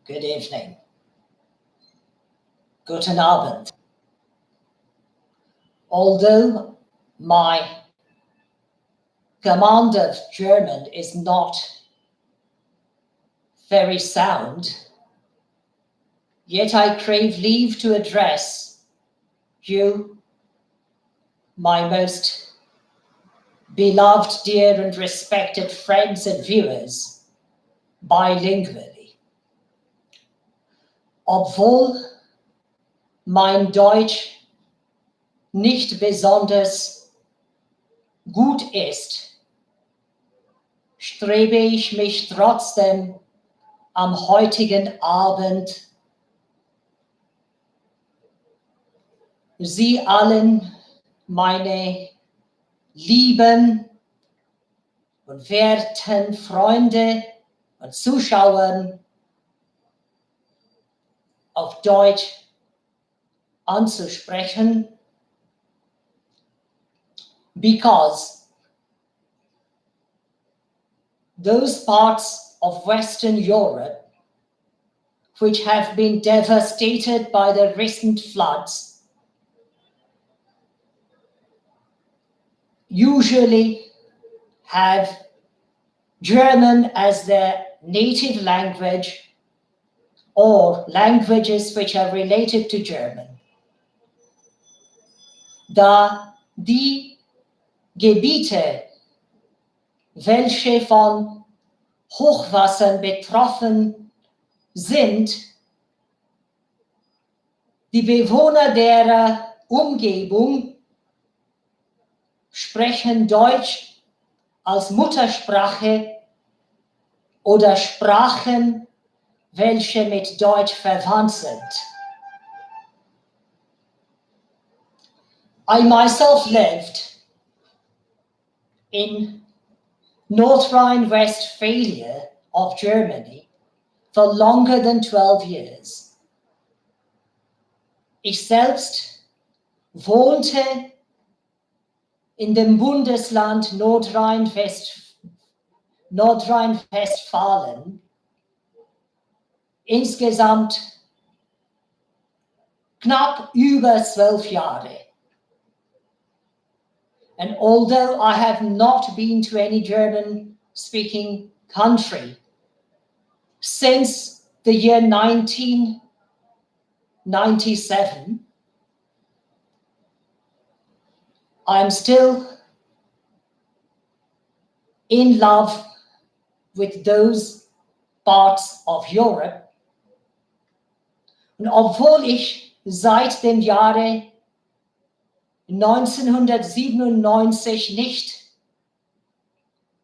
Good evening. Guten Abend. Although my command of German is not very sound, yet I crave leave to address you, my most beloved, dear, and respected friends and viewers, bilingually. Obwohl mein Deutsch nicht besonders gut ist, strebe ich mich trotzdem am heutigen Abend, Sie allen, meine lieben und werten Freunde und Zuschauer, auf Deutsch anzusprechen, because those parts of Western Europe which have been devastated by the recent floods usually have German as their native language or languages which are related to German. Da die Gebiete, welche von Hochwassern betroffen sind, die Bewohner der Umgebung sprechen Deutsch als Muttersprache oder Sprachen, welche mit Deutsch verwandt sind. I myself lived in North Rhine-Westphalia of Germany for longer than 12 years. Ich selbst wohnte in dem Bundesland Nordrhein-Westfalen insgesamt knapp über 12 Jahre. And although I have not been to any German-speaking country since the year 1997, I'm still in love with those parts of Europe. Und obwohl ich seit dem Jahre 1997 nicht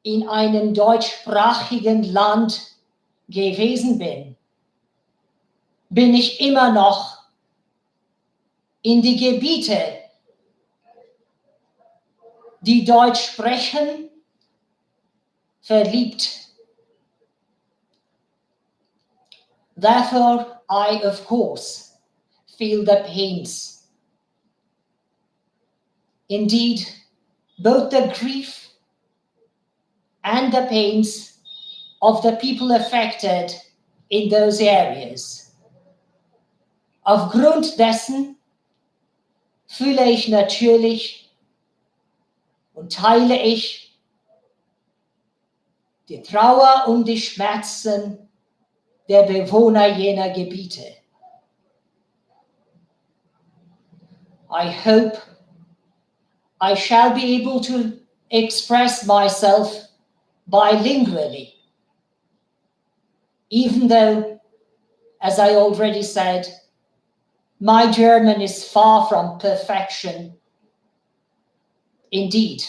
in einem deutschsprachigen Land gewesen bin, bin ich immer noch in die Gebiete, die Deutsch sprechen, verliebt. Therefore, I, of course, feel the pains. Indeed, both the grief and the pains of the people affected in those areas. Aufgrund dessen fühle ich natürlich und teile ich die Trauer und die Schmerzen der Bewohner jener Gebiete. I hope I shall be able to express myself bilingually, even though, as I already said, my German is far from perfection, indeed,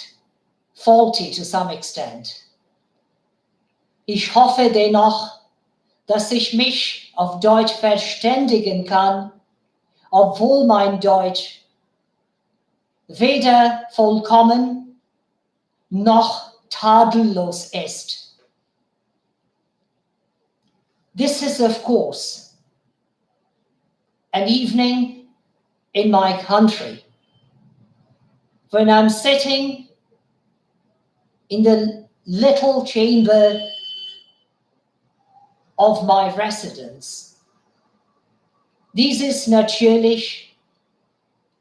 faulty to some extent. Ich hoffe dennoch, dass ich mich auf Deutsch verständigen kann, obwohl mein Deutsch weder vollkommen noch tadellos ist. This is, of course, an evening in my country when I'm sitting in the little chamber of my residence. Dies ist natürlich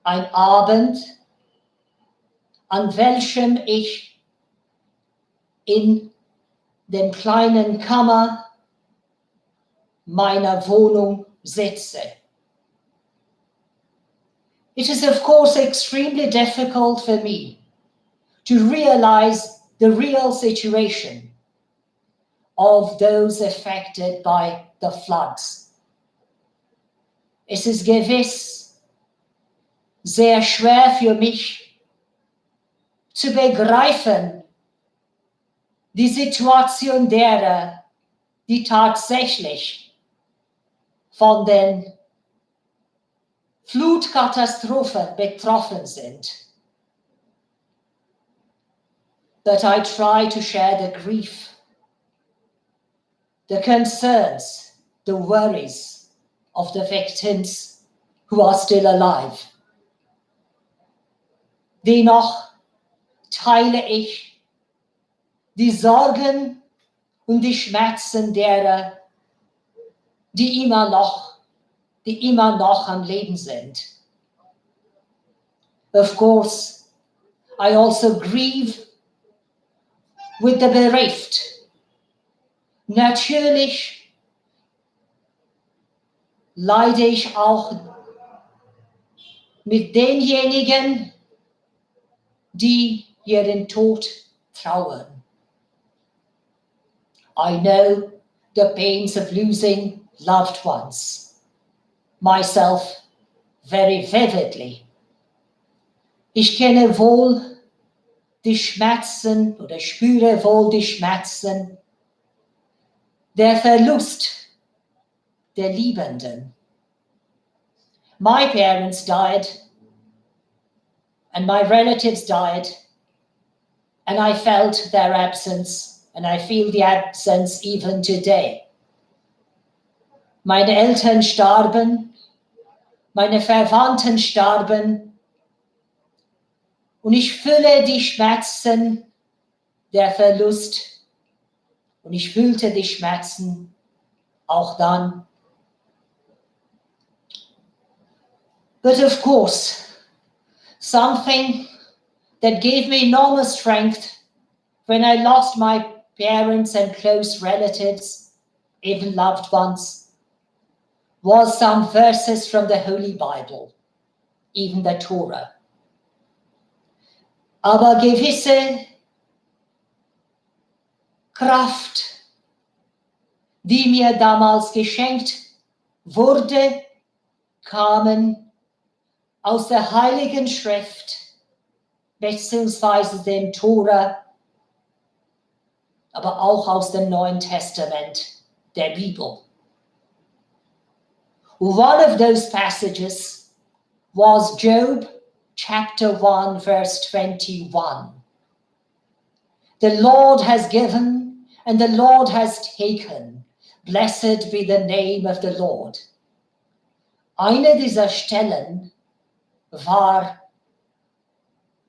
ein Abend, an welchem ich in dem kleinen Kammer meiner Wohnung sitze. It is of course extremely difficult for me to realize the real situation of those affected by the floods. Es ist gewiss sehr schwer für mich zu begreifen, die Situation derer, die tatsächlich von den Flutkatastrophen betroffen sind. But I try to share the grief, the concerns, the worries of the victims who are still alive. Dennoch teile ich die Sorgen und die Schmerzen derer, die immer noch am Leben sind. Of course, I also grieve with the bereaved. Natürlich leide ich auch mit denjenigen, die ihren Tod trauern. I know the pains of losing loved ones, myself very vividly. Ich kenne wohl die Schmerzen oder spüre wohl die Schmerzen der Verlust der Liebenden. My parents died and my relatives died, and I felt their absence, and I feel the absence even today. Meine Eltern starben, meine Verwandten starben, und ich fühle die Schmerzen der Verlust, und ich fühlte die Schmerzen auch dann. But of course, something that gave me enormous strength when I lost my parents and close relatives, even loved ones, was some verses from the Holy Bible, even the Torah. Aber gewisse Kraft, die mir damals geschenkt wurde, kamen aus der Heiligen Schrift, beziehungsweise dem Tora, aber auch aus dem Neuen Testament, der Bibel. One of those passages was Job chapter 1, verse 21. The Lord has given and the Lord has taken. Blessed be the name of the Lord. Eine dieser Stellen war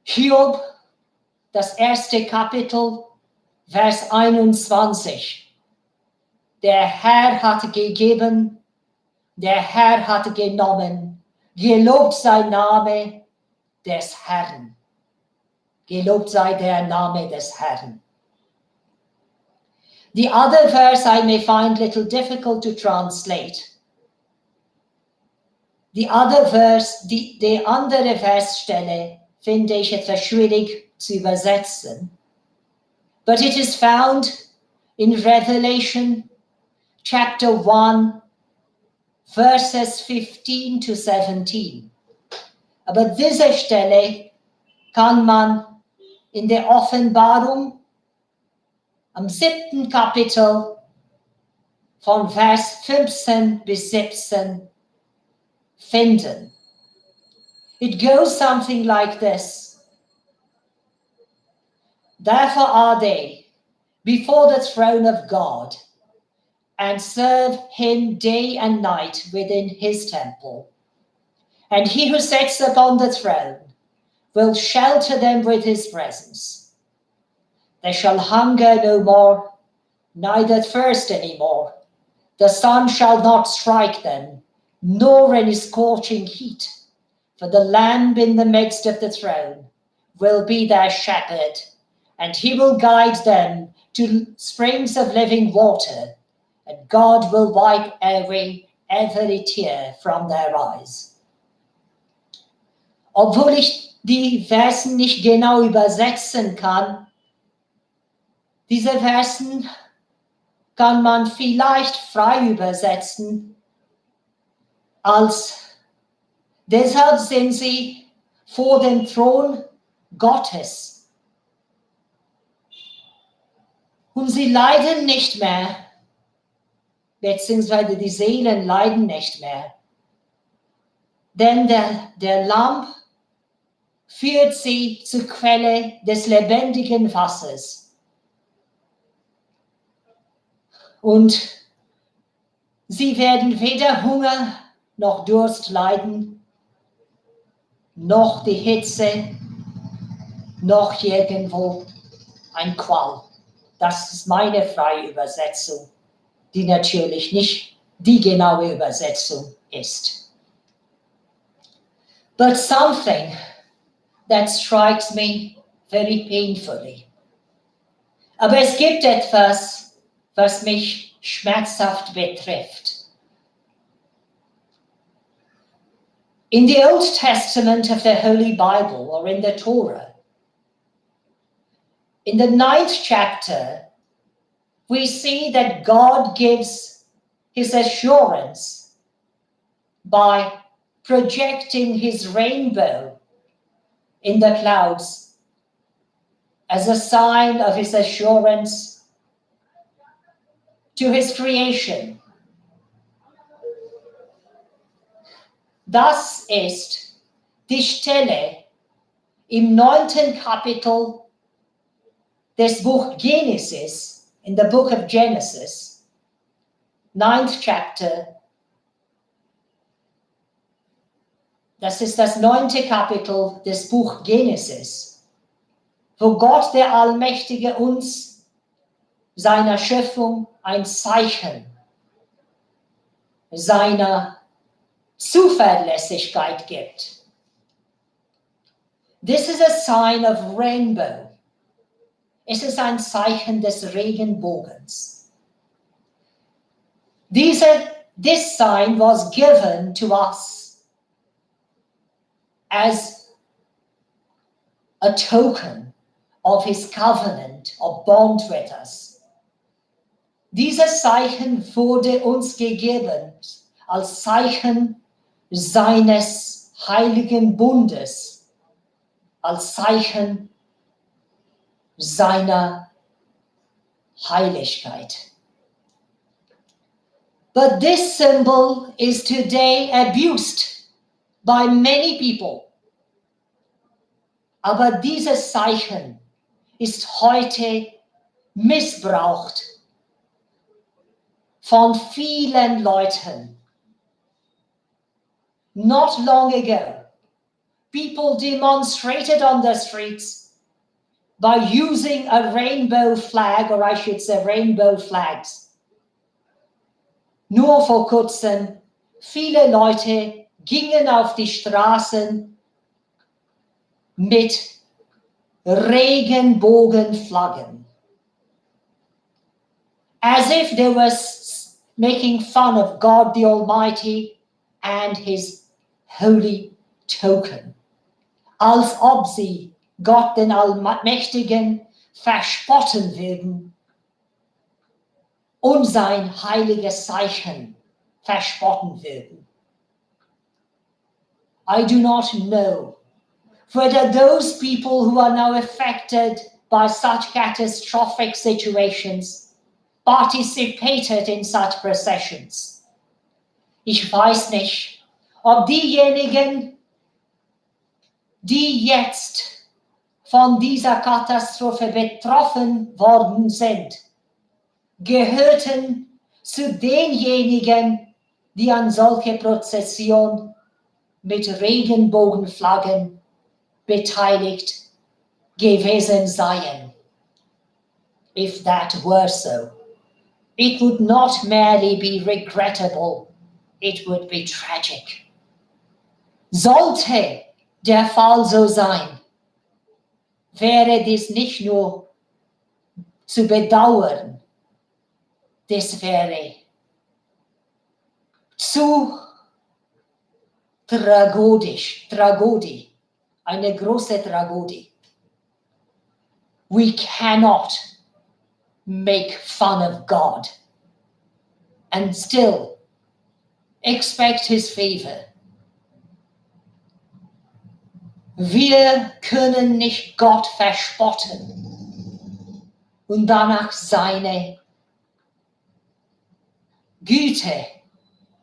Hiob, das erste Kapitel, Vers 21. Der Herr hat gegeben, der Herr hat genommen, gelobt sei Name des Herrn. Gelobt sei der Name des Herrn. The other verse I may find little difficult to translate. Die andere Versstelle finde ich etwas schwierig zu übersetzen. But it is found in Revelation chapter 1, verses 15 to 17. Aber diese Stelle kann man in der Offenbarung am 7. Kapitel von Vers 15 bis 17 finden. It goes something like this. Therefore are they before the throne of God, and serve him day and night within his temple. And he who sits upon the throne will shelter them with his presence. They shall hunger no more, neither thirst any more. The sun shall not strike them, nor any scorching heat, for the Lamb in the midst of the throne will be their shepherd, and he will guide them to springs of living water, and God will wipe every tear from their eyes. Obwohl ich die Versen nicht genau übersetzen kann, diese Versen kann man vielleicht frei übersetzen als: Deshalb sind sie vor dem Thron Gottes. Und sie leiden nicht mehr, beziehungsweise die Seelen leiden nicht mehr. Denn der Lamm führt sie zur Quelle des lebendigen Wassers. Und sie werden weder Hunger noch Durst leiden, noch die Hitze, noch irgendwo ein Qual. Das ist meine freie Übersetzung, die natürlich nicht die genaue Übersetzung ist. But something that strikes me very painfully. Aber es gibt etwas, was mich schmerzhaft betrifft. In the Old Testament of the Holy Bible, or in the Torah, in the 9th chapter, we see that God gives his assurance by projecting his rainbow in the clouds as a sign of his assurance to his creation. Das ist die Stelle im 9. Kapitel des Buch Genesis, in the book of Genesis, 9th chapter. Das ist das 9. Kapitel des Buch Genesis, wo Gott der Allmächtige uns seiner Schöpfung ein Zeichen seiner Zuverlässigkeit gibt. This is a sign of rainbow. Es ist ein Zeichen des Regenbogens. This sign was given to us as a token of his covenant or bond with us. Dieses Zeichen wurde uns gegeben als Zeichen seines heiligen Bundes, als Zeichen seiner Heiligkeit. But this symbol is today abused by many people. Aber dieses Zeichen ist heute missbraucht von vielen Leuten. Not long ago, people demonstrated on the streets by using a rainbow flag, or I should say rainbow flags. Nur vor kurzem, viele Leute gingen auf die Straßen mit Regenbogenflaggen, as if they were making fun of God the Almighty and his holy token, als ob sie Gott den Allmächtigen verspotten würden und sein heiliges Zeichen verspotten würden. I do not know whether those people who are now affected by such catastrophic situations participated in such processions. Ich weiß nicht, ob diejenigen, die jetzt von dieser Katastrophe betroffen worden sind, gehörten zu denjenigen, die an solche Prozession mit Regenbogenflaggen beteiligt gewesen seien. If that were so, it would not merely be regrettable, it would be tragic. Sollte der Fall so sein, wäre dies nicht nur zu bedauern, das wäre zu Tragödie, eine große Tragödie. We cannot make fun of God and still expect his favor. Wir können nicht Gott verspotten und danach seine Güte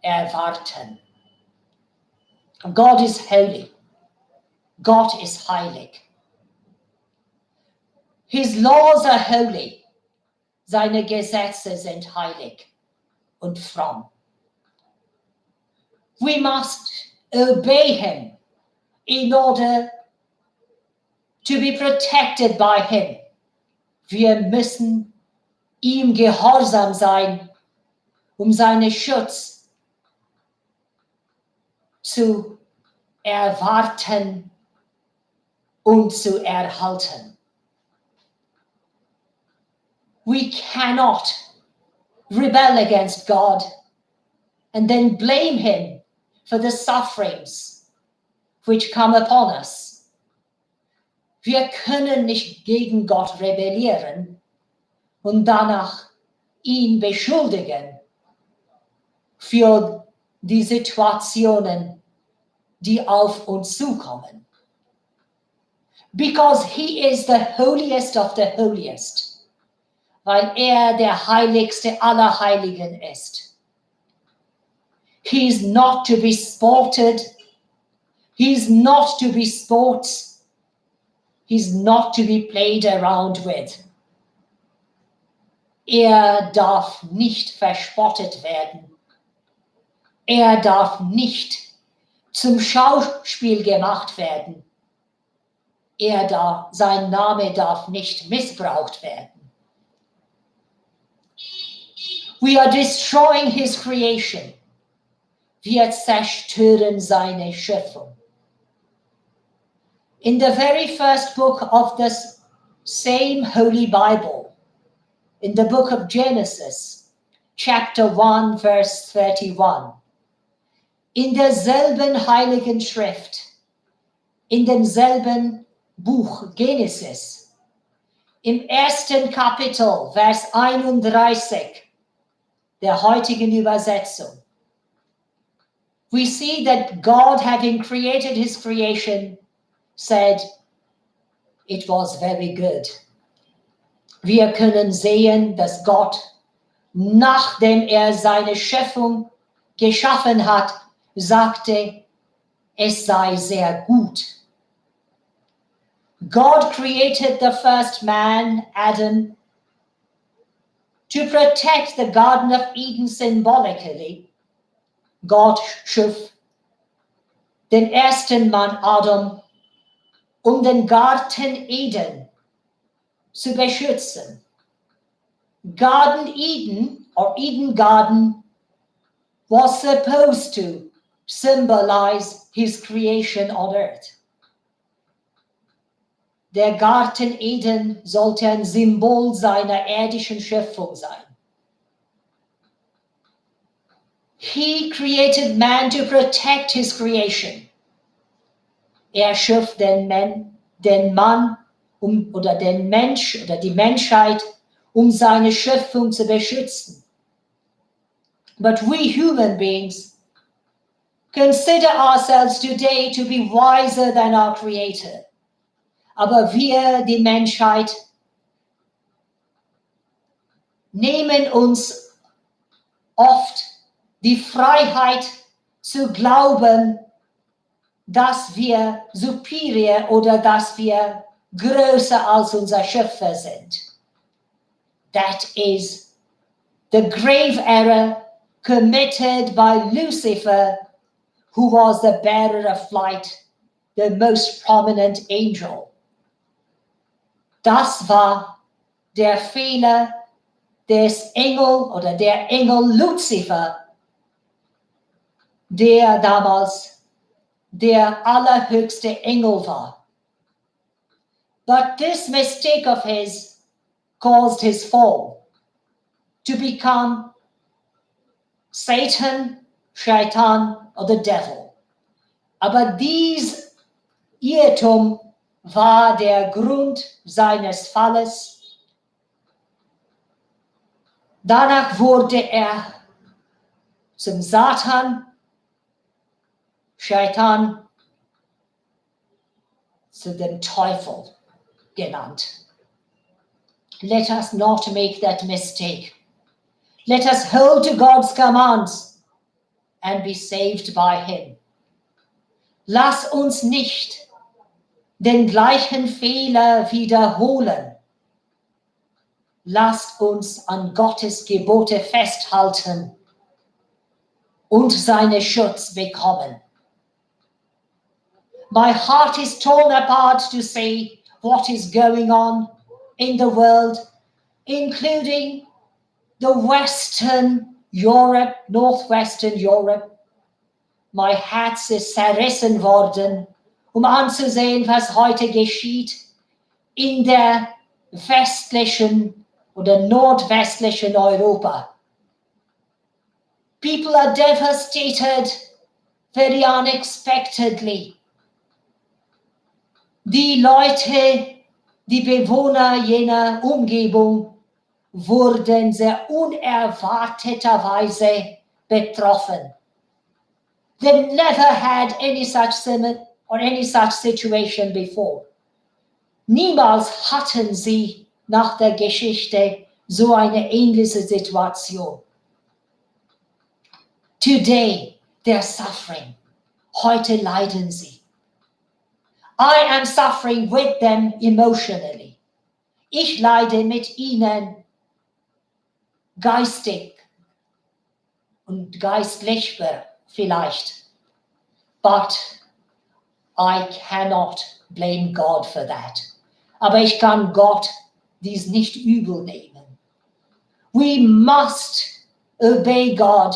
erwarten. God is holy. God is heilig. His laws are holy. Seine Gesetze sind heilig und fromm. We must obey him in order to be protected by him. Wir müssen ihm gehorsam sein, seinen Schutz zu erwarten und zu erhalten. We cannot rebel against God and then blame him for the sufferings which come upon us. Wir können nicht gegen Gott rebellieren und danach ihn beschuldigen für die Situationen, die auf uns zukommen. Because he is the holiest of the holiest, weil der heiligste aller Heiligen ist. He is not to be sported. He is not to be sports. He is not to be played around with. Darf nicht verspottet werden. Darf nicht zum Schauspiel gemacht werden. Sein Name darf nicht missbraucht werden. We are destroying his creation. Wir zerstören seine Schöpfung. In the very first book of the same Holy Bible, in the book of Genesis, chapter 1, verse 31, in derselben heiligen Schrift, in demselben Buch Genesis, im ersten Kapitel, Vers 31 der heutigen Übersetzung, we see that God, having created his creation, said, it was very good. Wir können sehen, dass Gott, nachdem seine Schöpfung geschaffen hat, sagte, es sei sehr gut. God created the first man, Adam, to protect the Garden of Eden symbolically. Gott schuf den ersten Mann Adam, den Garten Eden zu beschützen. Garden Eden, or Eden Garden, was supposed to symbolize his creation on earth. Der Garten Eden sollte ein Symbol seiner irdischen Schöpfung sein. He created man to protect his creation. Schuf den Mann oder den Mensch oder die Menschheit, seine Schöpfung zu beschützen. But we human beings consider ourselves today to be wiser than our Creator. Aber wir, die Menschheit, nehmen uns oft die Freiheit zu glauben, dass wir superior oder dass wir größer als unser Schöpfer sind. That is the grave error committed by Lucifer, who was the bearer of light, the most prominent angel. Das war der Fehler, des Engel oder der Engel Luzifer, der damals der allerhöchste Engel war. But this mistake of his caused his fall to become Satan, Shaitan or the devil. Aber dies Irrtum war der Grund seines Falles. Danach wurde er zum Satan, Shaitan, zu dem Teufel genannt. Let us not make that mistake. Let us hold to God's commands and be saved by him. Lass uns nicht den gleichen Fehler wiederholen. Lasst uns an Gottes Gebote festhalten und seinen Schutz bekommen. My heart is torn apart to see what is going on in the world, including the Western Europe, Northwestern Europe. My Herz ist zerrissen worden, anzusehen, was heute geschieht in der westlichen oder nordwestlichen Europa. People are devastated very unexpectedly. Die Leute, die Bewohner jener Umgebung wurden sehr unerwarteterweise betroffen. They never had any such situation before. Niemals hatten sie nach der Geschichte so eine ähnliche Situation. Today they're suffering. Heute leiden sie. I am suffering with them emotionally. Ich leide mit ihnen geistig und geistlich vielleicht. But I cannot blame God for that. Aber ich kann Gott dies nicht übel nehmen. We must obey God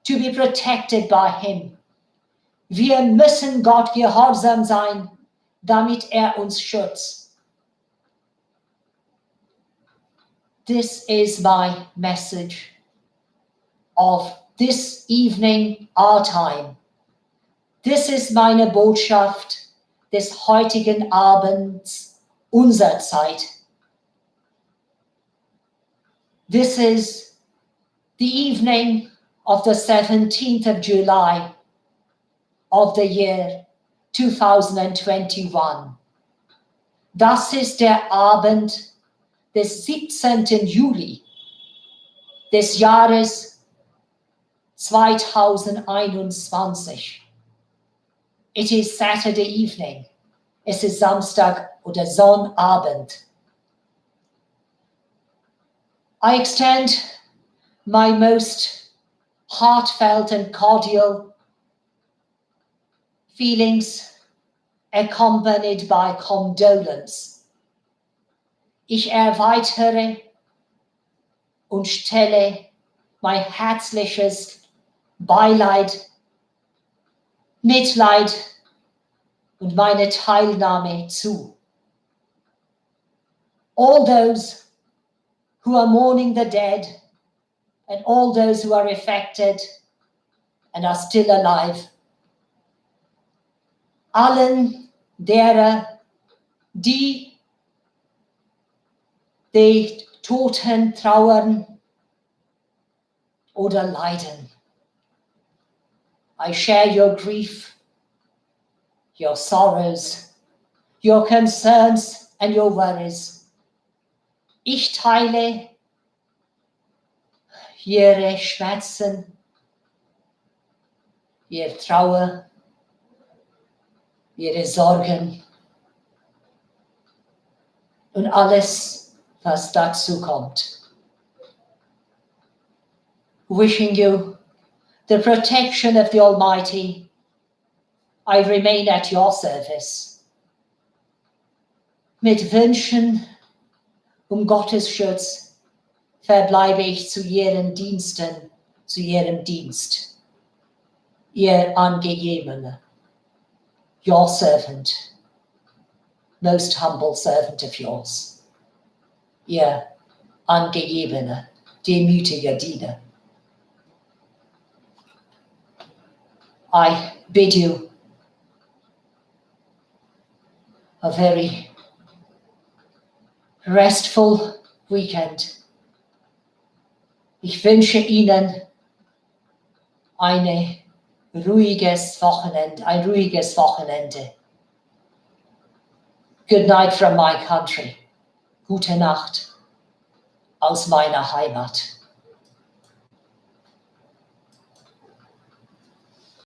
to be protected by him. Wir müssen Gott gehorsam sein, damit uns schützt. This is my message of this evening, our time. This is meine Botschaft des heutigen Abends, unserer Zeit. This is the evening of the 17th of July of the year 2021. Das ist der Abend des 17. Juli des Jahres 2021. It is Saturday evening. Es ist Samstag oder Sonnabend. I extend my most heartfelt and cordial feelings accompanied by condolence. Ich erweitere und stelle mein herzliches Beileid, Mitleid und meine Teilnahme zu. All those who are mourning the dead and all those who are affected and are still alive. Allen derer, die die Toten trauern oder leiden. I share your grief, your sorrows, your concerns and your worries. Ich teile ihre Schmerzen, ihre Trauer, ihre Sorgen und alles, was dazu kommt. Wishing you the protection of the Almighty, I remain at your service. Mit Wünschen Gottes Schutz verbleibe ich zu Ihren Diensten, zu Ihrem Dienst. Ihr Angegebene, your servant, most humble servant of yours. Ihr Angegebene, demütiger Diener. I bid you a very restful weekend. Ich wünsche Ihnen ein ruhiges Wochenende. Good night from my country. Gute Nacht aus meiner Heimat.